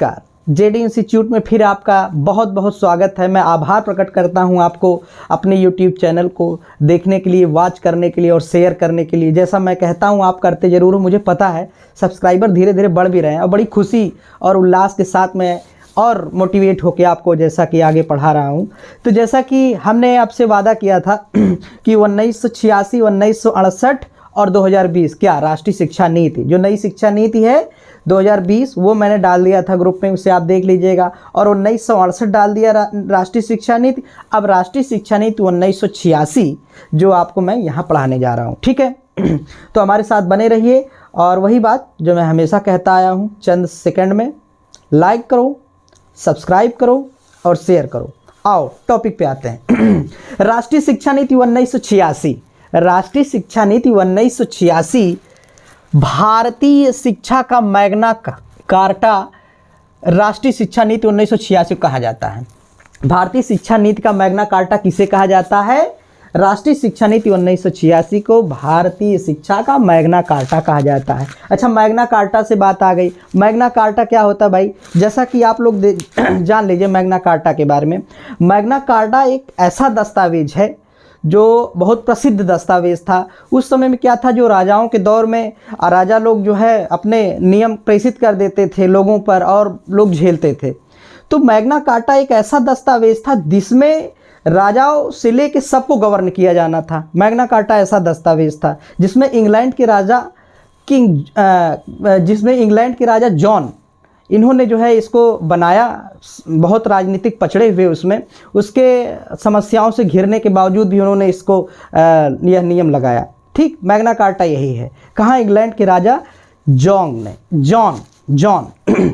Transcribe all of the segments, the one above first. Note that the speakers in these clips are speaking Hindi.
नमस्कार, जेडी इंस्टीट्यूट में फिर आपका बहुत बहुत स्वागत है। मैं आभार प्रकट करता हूं आपको अपने यूट्यूब चैनल को देखने के लिए, वॉच करने के लिए और शेयर करने के लिए। जैसा मैं कहता हूं आप करते ज़रूर हो, मुझे पता है। सब्सक्राइबर धीरे धीरे बढ़ भी रहे हैं और बड़ी खुशी और उल्लास के साथ मैं और मोटिवेट होकर आपको जैसा कि आगे पढ़ा रहा हूं। तो जैसा कि हमने आपसे वादा किया था कि 1986, 1968 और 2020 क्या राष्ट्रीय शिक्षा नीति, जो नई शिक्षा नीति है 2020, वो मैंने डाल दिया था ग्रुप में, उसे आप देख लीजिएगा। और 1968 डाल दिया राष्ट्रीय शिक्षा नीति। अब राष्ट्रीय शिक्षा नीति 1986 जो आपको मैं यहाँ पढ़ाने जा रहा हूँ, ठीक है। तो हमारे साथ बने रहिए। और वही बात जो मैं हमेशा कहता आया हूँ, चंद सेकंड में लाइक करो, सब्सक्राइब करो और शेयर करो। आओ टॉपिक पे आते हैं। राष्ट्रीय शिक्षा नीति 1986, राष्ट्रीय शिक्षा नीति 1986 भारतीय शिक्षा का मैग्ना कार्टा राष्ट्रीय शिक्षा नीति 1986 कहा जाता है। भारतीय शिक्षा नीति का मैग्ना कार्टा किसे कहा जाता है? राष्ट्रीय शिक्षा नीति 1986 को भारतीय शिक्षा का मैग्ना कार्टा कहा जाता है। अच्छा, मैग्ना कार्टा से बात आ गई। मैग्ना कार्टा क्या होता है भाई? जैसा कि आप लोग जान लीजिए मैग्ना कार्टा के बारे में। मैग्ना कार्टा एक ऐसा दस्तावेज है जो बहुत प्रसिद्ध दस्तावेज था। उस समय में क्या था, जो राजाओं के दौर में राजा लोग जो है अपने नियम प्रेषित कर देते थे लोगों पर और लोग झेलते थे। तो मैग्ना कार्टा एक ऐसा दस्तावेज था जिसमें राजाओं से लेके सबको गवर्न किया जाना था। मैग्ना कार्टा ऐसा दस्तावेज था जिसमें इंग्लैंड के राजा जॉन, इन्होंने जो है इसको बनाया। बहुत राजनीतिक पछड़े हुए उसमें, उसके समस्याओं से घिरने के बावजूद भी उन्होंने इसको यह नियम लगाया। ठीक, मैग्ना कार्टा यही है। कहाँ? इंग्लैंड के राजा जॉन।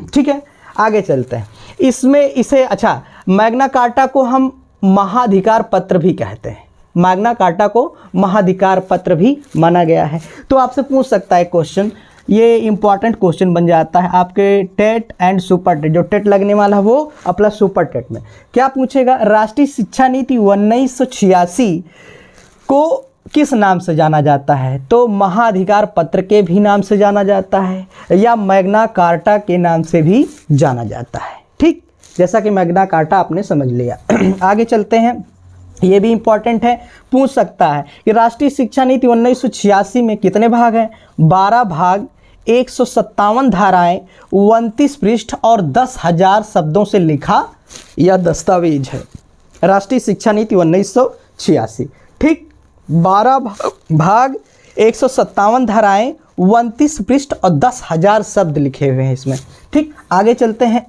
ठीक है, आगे चलते हैं। अच्छा, मैग्ना कार्टा को हम महाधिकार पत्र भी कहते हैं। मैग्ना कार्टा को महाधिकार पत्र भी माना गया है। तो आपसे पूछ सकता है क्वेश्चन, ये इंपॉर्टेंट क्वेश्चन बन जाता है आपके टेट एंड सुपर टेट, जो टेट लगने वाला है वो प्लस सुपर टेट में क्या पूछेगा? राष्ट्रीय शिक्षा नीति 1986 को किस नाम से जाना जाता है? तो महाधिकार पत्र के भी नाम से जाना जाता है या मैग्ना कार्टा के नाम से भी जाना जाता है। ठीक, जैसा कि मैग्ना कार्टा आपने समझ लिया। आगे चलते हैं, ये भी इंपॉर्टेंट है, पूछ सकता है कि राष्ट्रीय शिक्षा नीति 1986 में कितने भाग हैं? 12 भाग, 157 धाराएं, 29 पृष्ठ और 10,000 शब्दों से लिखा यह दस्तावेज है राष्ट्रीय शिक्षा नीति 1986। ठीक, 12 भाग, 157 धाराएं, 29 पृष्ठ और 10,000 शब्द लिखे हुए हैं इसमें। ठीक, आगे चलते हैं।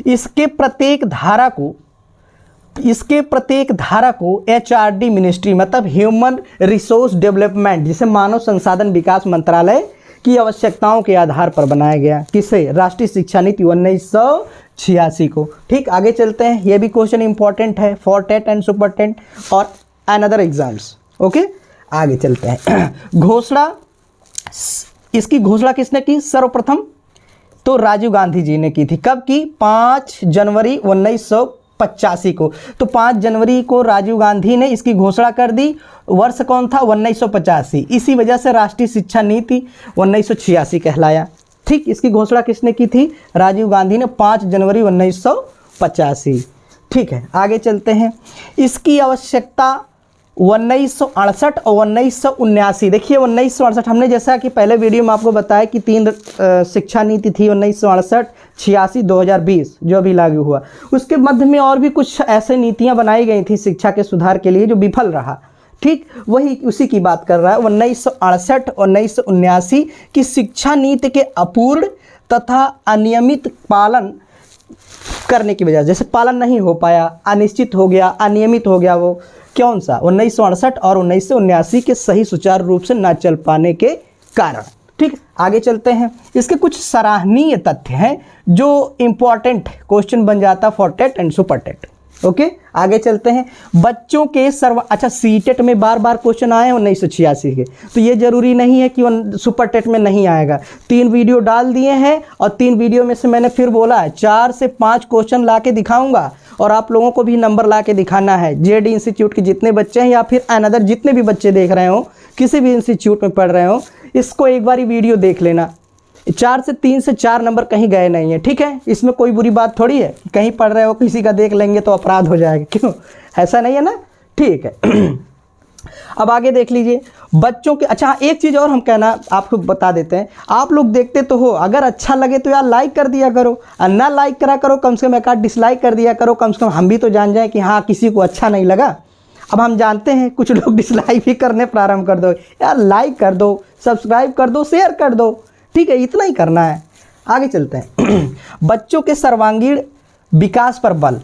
इसके प्रत्येक धारा को HRD मिनिस्ट्री, मतलब ह्यूमन रिसोर्स डेवलपमेंट, जिसे मानव संसाधन विकास मंत्रालय की आवश्यकताओं के आधार पर बनाया गया। किसे? राष्ट्रीय शिक्षा नीति 1986 को। ठीक, आगे चलते हैं। यह भी क्वेश्चन इंपॉर्टेंट है for TET and super TET और अनदर एग्जाम्स। ओके, आगे चलते हैं। घोषणा, इसकी घोषणा किसने की? सर्वप्रथम तो राजीव गांधी जी ने की थी। कब की? 5 जनवरी 1985 को। तो 5 जनवरी को राजीव गांधी ने इसकी घोषणा कर दी। वर्ष कौन था? 1985। इसी वजह से राष्ट्रीय शिक्षा नीति 1986 कहलाया। ठीक, इसकी घोषणा किसने की थी? राजीव गांधी ने 5 जनवरी 1985। ठीक है, आगे चलते हैं। इसकी आवश्यकता 1968 और 1979। देखिए 1968, हमने जैसा कि पहले वीडियो में आपको बताया कि 3 शिक्षा नीति थी, 1968, 86, 2020 जो अभी लागू हुआ। उसके मध्य में और भी कुछ ऐसे नीतियां बनाई गई थी शिक्षा के सुधार के लिए जो विफल रहा। ठीक, वही उसी की बात कर रहा है। 1968 और 1979 की शिक्षा नीति के अपूर्ण तथा अनियमित पालन करने की वजह, जैसे पालन नहीं हो पाया, अनिश्चित हो गया, अनियमित हो गया, वो कौन सा? 1968 और 1979 के सही सुचारू रूप से न चल पाने के कारण। ठीक, आगे चलते हैं। इसके कुछ सराहनीय तथ्य हैं जो इंपॉर्टेंट क्वेश्चन बन जाता for TET and super TET. Okay, आगे चलते हैं। बच्चों के अच्छा, सीटेट में बार बार क्वेश्चन आए हैं 1986 के, तो ये जरूरी नहीं है कि सुपर टेट में नहीं आएगा। 3 वीडियो डाल दिए हैं और 3 वीडियो में से मैंने फिर बोला है 4 से 5 क्वेश्चन ला के दिखाऊंगा और आप लोगों को भी नंबर ला के दिखाना है। जेडी इंस्टीट्यूट के जितने बच्चे हैं या फिर अनदर जितने भी बच्चे देख रहे हो, किसी भी इंस्टीट्यूट में पढ़ रहे हो, इसको एक बार वीडियो देख लेना। 4 से 3 से 4 नंबर कहीं गए नहीं है, ठीक है। इसमें कोई बुरी बात थोड़ी है, कहीं पढ़ रहे हो किसी का देख लेंगे तो अपराध हो जाएगा, क्यों, ऐसा नहीं है ना, ठीक है। अब आगे देख लीजिए बच्चों के, अच्छा एक चीज़ और हम कहना आपको बता देते हैं, आप लोग देखते तो हो, अगर अच्छा लगे तो यार लाइक कर दिया करो, और ना लाइक करा करो कम से कम एक आध डिसलाइक कर दिया करो, कम से कम हम भी तो जान जाए कि हाँ किसी को अच्छा नहीं लगा। अब हम जानते हैं कुछ लोग डिसलाइक भी करने प्रारंभ कर दो, यार लाइक कर दो, सब्सक्राइब कर दो, शेयर कर दो, ठीक है, इतना ही करना है। आगे चलते हैं। बच्चों के सर्वांगीण विकास पर बल,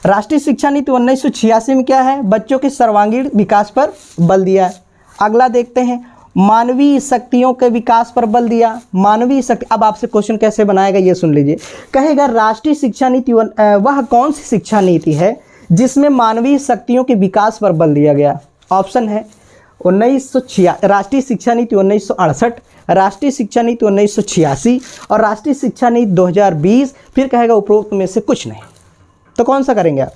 राष्ट्रीय शिक्षा नीति 1986 में क्या है, बच्चों के सर्वांगीण विकास पर बल दिया है। अगला देखते हैं, मानवीय शक्तियों के विकास पर बल दिया, मानवीय शक्ति। अब आपसे क्वेश्चन कैसे बनाएगा ये सुन लीजिए, कहेगा राष्ट्रीय शिक्षा नीति वह कौन सी शिक्षा नीति है जिसमें मानवीय शक्तियों के विकास पर बल दिया गया। ऑप्शन है 1986, राष्ट्रीय शिक्षा नीति 1968, राष्ट्रीय शिक्षा नीति 1986 और राष्ट्रीय शिक्षा नीति 2020, फिर कहेगा उपरोक्त में से कुछ नहीं। तो कौन सा करेंगे आप,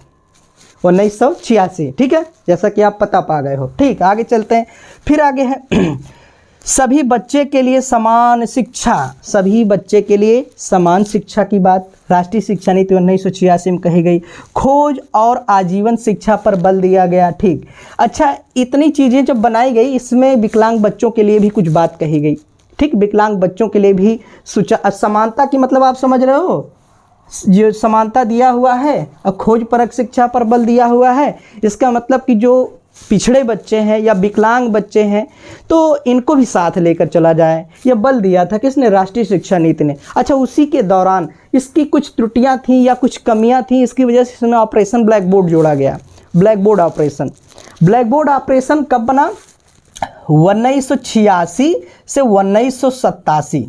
1986, ठीक है, जैसा कि आप पता पा गए हो, ठीक। आगे चलते हैं, फिर आगे है सभी बच्चे के लिए समान शिक्षा, सभी बच्चे के लिए समान शिक्षा की बात राष्ट्रीय शिक्षा नीति 1986 में कही गई। खोज और आजीवन शिक्षा पर बल दिया गया, ठीक। अच्छा इतनी चीज़ें जब बनाई गई, इसमें विकलांग बच्चों के लिए भी कुछ बात कही गई, ठीक, विकलांग बच्चों के लिए भी समानता की मतलब आप समझ रहे हो, जो समानता दिया हुआ है और खोज परक शिक्षा पर बल दिया हुआ है, इसका मतलब कि जो पिछड़े बच्चे हैं या विकलांग बच्चे हैं तो इनको भी साथ लेकर चला जाए, यह बल दिया था किसने, राष्ट्रीय शिक्षा नीति ने। अच्छा उसी के दौरान इसकी कुछ त्रुटियां थी या कुछ कमियां थी, इसकी वजह से इसमें ऑपरेशन ब्लैक बोर्ड जोड़ा गया। Black board operation, black board operation कब बना, 1986 से 1987,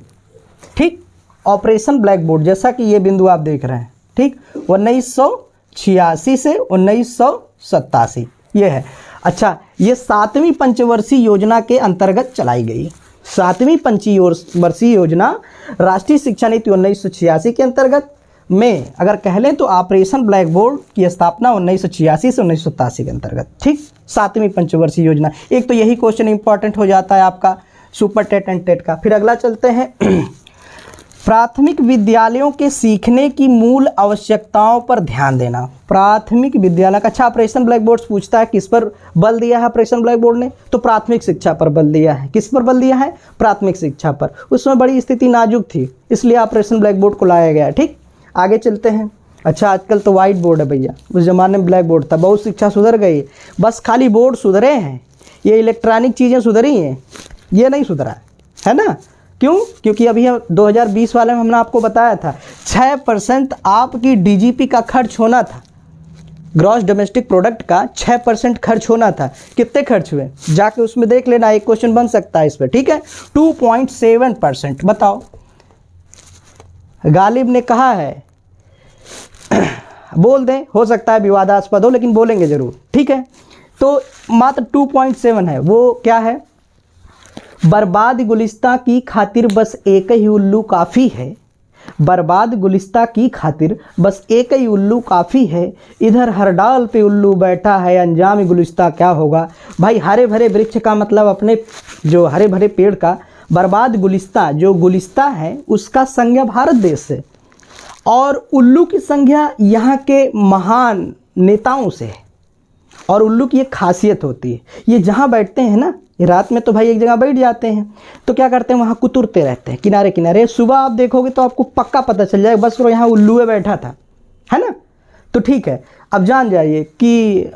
ठीक, ऑपरेशन ब्लैक बोर्ड, जैसा कि ये बिंदु आप देख रहे हैं, ठीक, 1986 से 1987 ये है। अच्छा ये 7वीं पंचवर्षीय योजना के अंतर्गत चलाई गई, 7वीं पंचवर्षीय योजना राष्ट्रीय शिक्षा नीति 1986 के अंतर्गत में अगर कह लें तो ऑपरेशन ब्लैक बोर्ड की स्थापना 1986 से 1987 के अंतर्गत, ठीक, 7वीं पंचवर्षीय योजना। एक तो यही क्वेश्चन इंपॉर्टेंट हो जाता है आपका सुपर टेट एंड टेट का। फिर अगला चलते हैं प्राथमिक विद्यालयों के सीखने की मूल आवश्यकताओं पर ध्यान देना, प्राथमिक विद्यालय का। अच्छा ऑपरेशन ब्लैक बोर्ड पूछता है किस पर बल दिया है ऑपरेशन ब्लैक बोर्ड ने, तो प्राथमिक शिक्षा पर बल दिया है। किस पर बल दिया है, प्राथमिक शिक्षा पर। उसमें बड़ी स्थिति नाजुक थी इसलिए ऑपरेशन ब्लैक बोर्ड को लाया गया, ठीक। आगे चलते हैं। अच्छा आजकल तो वाइट बोर्ड है भैया, उस ज़माने में ब्लैक बोर्ड था। बहुत शिक्षा सुधर गई, बस खाली बोर्ड सुधरे हैं, ये इलेक्ट्रॉनिक चीज़ें सुधरी हैं, ये नहीं सुधरा है ना। क्यों, क्योंकि अभी 2020 वाले में हमने आपको बताया था 6% आपकी डीजीपी का खर्च होना था, ग्रॉस डोमेस्टिक प्रोडक्ट का 6% खर्च होना था। कितने खर्च हुए जाके उसमें देख लेना, एक क्वेश्चन बन सकता है इस पर, ठीक है। 2.7%। बताओ, गालिब ने कहा है बोल दें, हो सकता है विवादास्पद हो लेकिन बोलेंगे जरूर, ठीक है। तो मात्र 2.7 है, वो क्या है, बर्बाद गुलिस्ता की खातिर बस एक ही उल्लू काफ़ी है, बर्बाद गुलिस्ता की खातिर बस एक ही उल्लू काफ़ी है, इधर हर डाल पे उल्लू बैठा है, अंजाम गुलिस्ता क्या होगा। भाई हरे भरे वृक्ष का मतलब अपने जो हरे भरे पेड़ का, बर्बाद गुलिस्ता जो गुलिस्ता है उसका संज्ञा भारत देश से, और उल्लू की संज्ञा यहाँ के महान नेताओं से है। और उल्लू की एक खासियत होती है, ये जहाँ बैठते हैं ना, रात में तो भाई एक जगह बैठ जाते हैं, तो क्या करते हैं वहाँ कुतुरते रहते हैं किनारे किनारे। सुबह आप देखोगे तो आपको पक्का पता चल जाएगा बस वो यहाँ उल्लू बैठा था, है ना। तो ठीक है, अब जान जाइए कि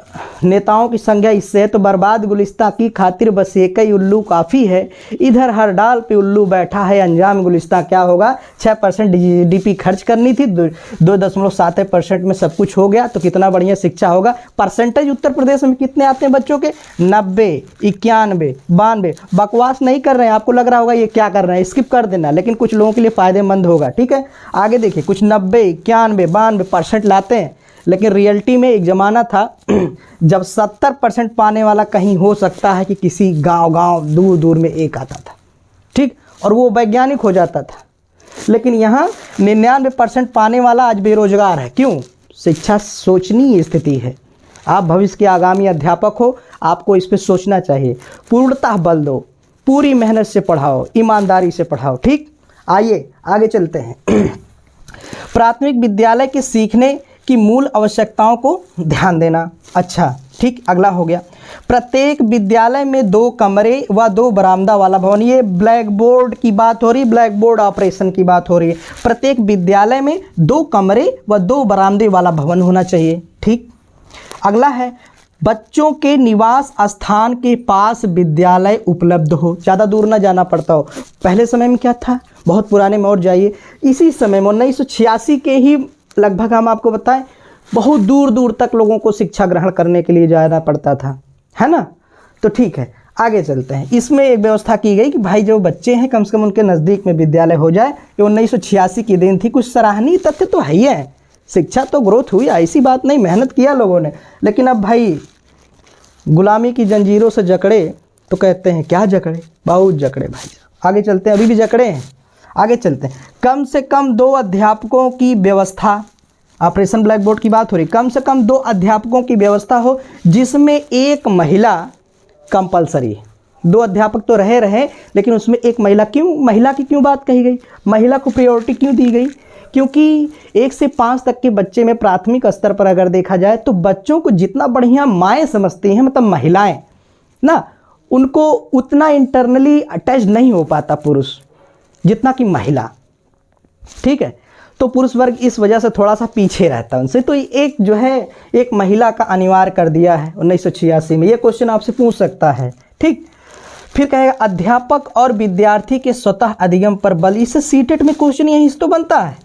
नेताओं की संज्ञा इससे है, तो बर्बाद गुलिस्ता की खातिर बस एक ही उल्लू काफ़ी है, इधर हर डाल पे उल्लू बैठा है, अंजाम गुलिस्ता क्या होगा। 6% जीडीपी खर्च करनी थी, 2.7% में सब कुछ हो गया, तो कितना बढ़िया शिक्षा होगा। परसेंटेज उत्तर प्रदेश में कितने आते हैं बच्चों के, 90, 91, 92। बकवास नहीं कर रहे हैं, आपको लग रहा होगा ये क्या कर रहे हैं, स्किप कर देना, लेकिन कुछ लोगों के लिए फ़ायदेमंद होगा, ठीक है। आगे देखिए, कुछ 90, 91, 92% लाते हैं, लेकिन रियलिटी में एक ज़माना था जब 70% पाने वाला कहीं हो सकता है कि किसी गांव दूर दूर में एक आता था, ठीक, और वो वैज्ञानिक हो जाता था। लेकिन यहाँ 99% पाने वाला आज बेरोजगार है। क्यों, शिक्षा सोचनीय स्थिति है। आप भविष्य के आगामी अध्यापक हो, आपको इस पर सोचना चाहिए। पूर्णतः बल दो, पूरी मेहनत से पढ़ाओ, ईमानदारी से पढ़ाओ, ठीक। आइए आगे चलते हैं। प्राथमिक विद्यालय के सीखने की मूल आवश्यकताओं को ध्यान देना। अच्छा ठीक, अगला हो गया, प्रत्येक विद्यालय में 2 कमरे व 2 बरामदा वाला भवन। ये ब्लैक बोर्ड की बात हो रही, ब्लैक बोर्ड ऑपरेशन की बात हो रही है। प्रत्येक विद्यालय में 2 कमरे व 2 बरामदे वाला भवन होना चाहिए। ठीक, अगला है बच्चों के निवास स्थान के पास विद्यालय उपलब्ध हो, ज़्यादा दूर ना जाना पड़ता हो। पहले समय में क्या था, बहुत पुराने में और जाइए, इसी समय में 1986 के ही लगभग हम आपको बताएं, बहुत दूर दूर तक लोगों को शिक्षा ग्रहण करने के लिए जाना पड़ता था, है ना। तो ठीक है, आगे चलते हैं। इसमें एक व्यवस्था की गई कि भाई जो बच्चे हैं कम से कम उनके नज़दीक में विद्यालय हो जाए। ये 1986 की दिन थी। कुछ सराहनीय तथ्य तो है ही है, शिक्षा तो ग्रोथ हुई, ऐसी बात नहीं, मेहनत किया लोगों ने। लेकिन अब भाई गुलामी की जंजीरों से जकड़े तो कहते हैं क्या जकड़े, बहुत जकड़े भाई। आगे चलते हैं, अभी भी जकड़े हैं, आगे चलते हैं। कम से कम 2 अध्यापकों की व्यवस्था, ऑपरेशन ब्लैक बोर्ड की बात हो रही, कम से कम 2 अध्यापकों की व्यवस्था हो जिसमें 1 महिला कंपलसरी। 2 अध्यापक तो रहे लेकिन उसमें 1 महिला। क्यों महिला की क्यों बात कही गई, महिला को प्रायोरिटी क्यों दी गई? क्योंकि 1 से 5 तक के बच्चे में प्राथमिक स्तर पर अगर देखा जाए तो बच्चों को जितना बढ़िया माएँ समझती हैं, मतलब महिलाएं ना, उनको उतना इंटरनली अटैच नहीं हो पाता पुरुष जितना कि महिला। ठीक है, तो पुरुष वर्ग इस वजह से थोड़ा सा पीछे रहता है उनसे। तो एक जो है एक महिला का अनिवार्य कर दिया है 1986 में। ये क्वेश्चन आपसे पूछ सकता है। ठीक, फिर कहेगा अध्यापक और विद्यार्थी के स्वतः अधिगम पर बल। इससे सीटेट में क्वेश्चन यही तो बनता है,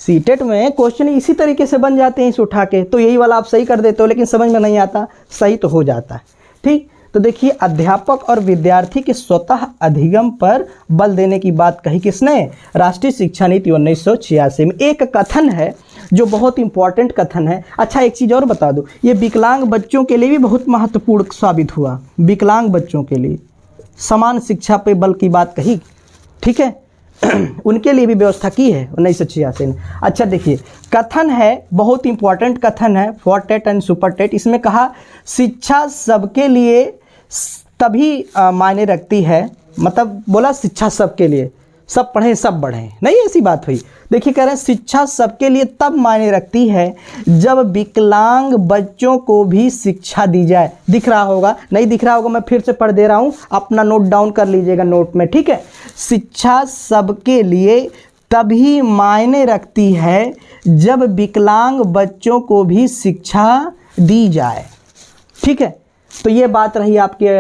सीटेट में क्वेश्चन इसी तरीके से बन जाते हैं इसे उठा के। तो यही वाला आप सही कर देते हो, लेकिन समझ में नहीं आता, सही तो हो जाता है। ठीक, तो देखिए अध्यापक और विद्यार्थी के स्वतः अधिगम पर बल देने की बात कही किसने, राष्ट्रीय शिक्षा नीति 1986 में। एक कथन है जो बहुत इंपॉर्टेंट कथन है। अच्छा एक चीज़ और बता दूं, ये विकलांग बच्चों के लिए भी बहुत महत्वपूर्ण साबित हुआ। विकलांग बच्चों के लिए समान शिक्षा पे बल की बात कही, ठीक है उनके लिए भी व्यवस्था की है 1986 में। अच्छा देखिए कथन है, बहुत इंपॉर्टेंट कथन है for TET and super TET. इसमें कहा शिक्षा सबके लिए तभी मायने रखती है, मतलब बोला शिक्षा सबके लिए, सब पढ़ें सब बढ़ें, नहीं ऐसी बात हुई। देखिए कह रहे हैं शिक्षा सबके लिए तब मायने रखती है जब विकलांग बच्चों को भी शिक्षा दी जाए। दिख रहा होगा, नहीं दिख रहा होगा मैं फिर से पढ़ दे रहा हूँ, अपना नोट डाउन कर लीजिएगा नोट में। ठीक है, शिक्षा सबके लिए तभी मायने रखती है जब विकलांग बच्चों को भी शिक्षा दी जाए। ठीक है, तो ये बात रही आपके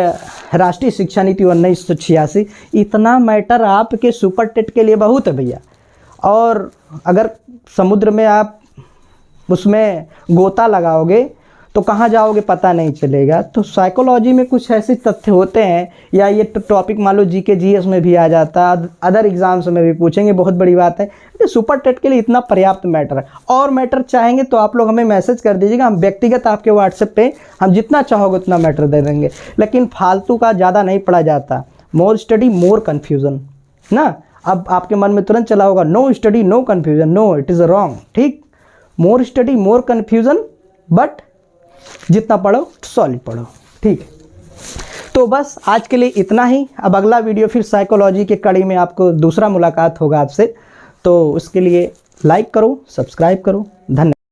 राष्ट्रीय शिक्षा नीति 1986। इतना मैटर आपके सुपर टेट के लिए बहुत है भैया। और अगर समुद्र में आप उसमें गोता लगाओगे तो कहाँ जाओगे पता नहीं चलेगा। तो साइकोलॉजी में कुछ ऐसे तथ्य होते हैं, या ये टॉपिक मान लो जीके जीएस में भी आ जाता, अदर एग्जाम्स में भी पूछेंगे, बहुत बड़ी बात है। तो सुपर टेट के लिए इतना पर्याप्त मैटर है। और मैटर चाहेंगे तो आप लोग हमें मैसेज कर दीजिएगा, हम व्यक्तिगत आपके व्हाट्सएप पे हम जितना चाहोगे उतना मैटर दे देंगे। लेकिन फालतू का ज़्यादा नहीं पढ़ा जाता। मोर स्टडी मोर कन्फ्यूज़न ना। अब आपके मन में तुरंत चला होगा no study no confusion, no it is wrong. ठीक, more study more confusion, but जितना पढ़ो सॉलिड पढ़ो। ठीक, तो बस आज के लिए इतना ही। अब अगला वीडियो फिर साइकोलॉजी के कड़ी में आपको दूसरा मुलाकात होगा आपसे। तो उसके लिए लाइक करो, सब्सक्राइब करो, धन्यवाद।